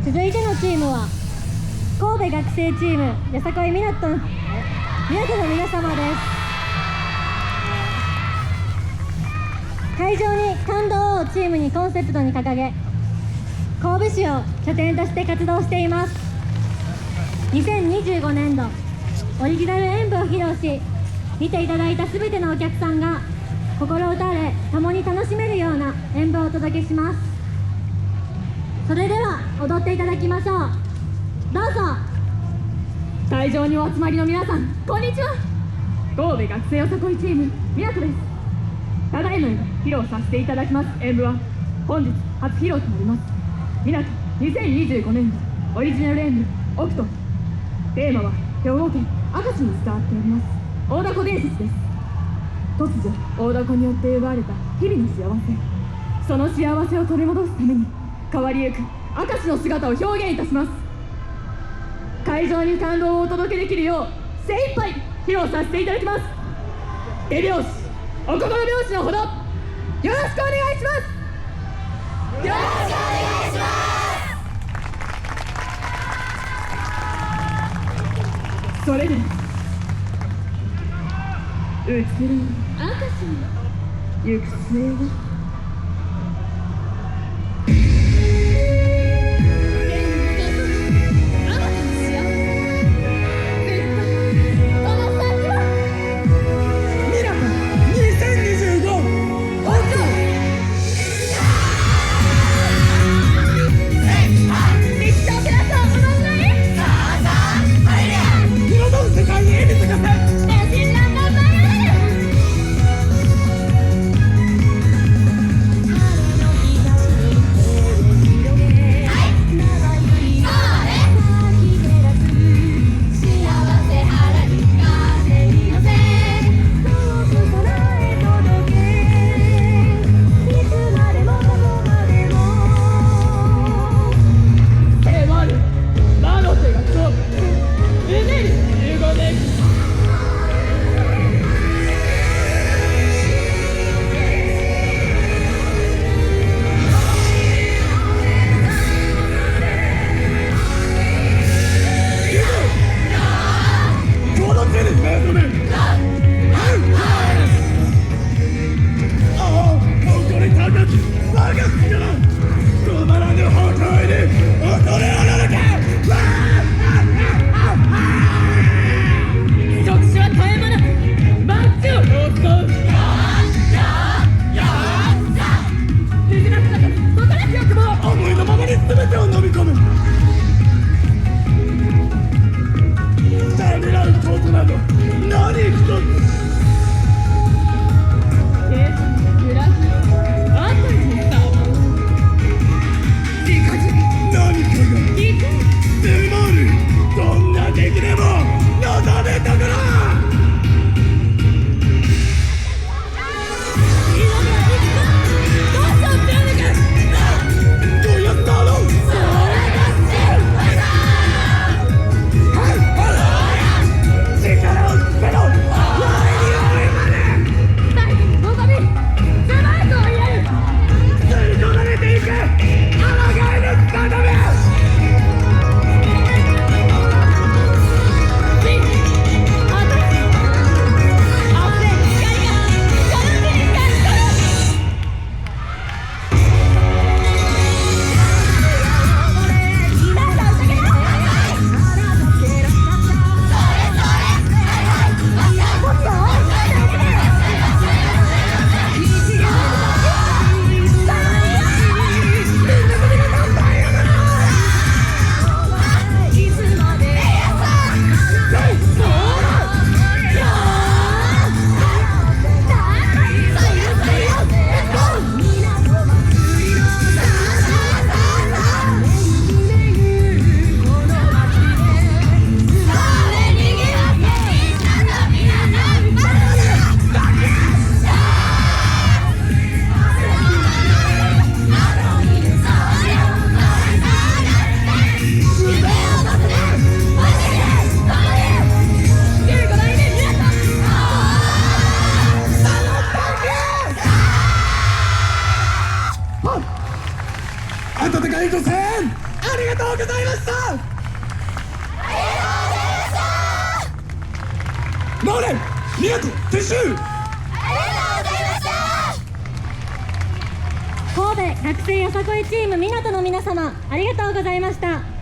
続いてのチームは神戸学生チームYOSAKOI港の皆様です。会場に感動をチームにコンセプトに掲げ、神戸市を拠点として活動しています。2025年度オリジナル演舞を披露し、見ていただいたすべてのお客さんが心打たれ、共に楽しめるような演舞をお届けします。それでは踊っていただきましょう。どうぞ。会場にお集まりの皆さん、こんにちは。神戸学生よさこいチーム湊です。ただいまより披露させていただきます演舞は本日初披露となります。湊2025年度オリジナル演舞オクト。テーマは兵庫県明石に伝わっております大凧伝説です。突如大凧によって奪われた日々の幸せ、その幸せを取り戻すために変わりゆく明石の姿を表現いたします。会場に感動をお届けできるよう精一杯披露させていただきます。手拍子お心拍子のほどよろしくお願いします。よろしくお願いします。それでは移る明石に行く末はご声援ありがとうございました。ノーレン、港、撤収。神戸学生よさこいチーム湊の皆様、ありがとうございました。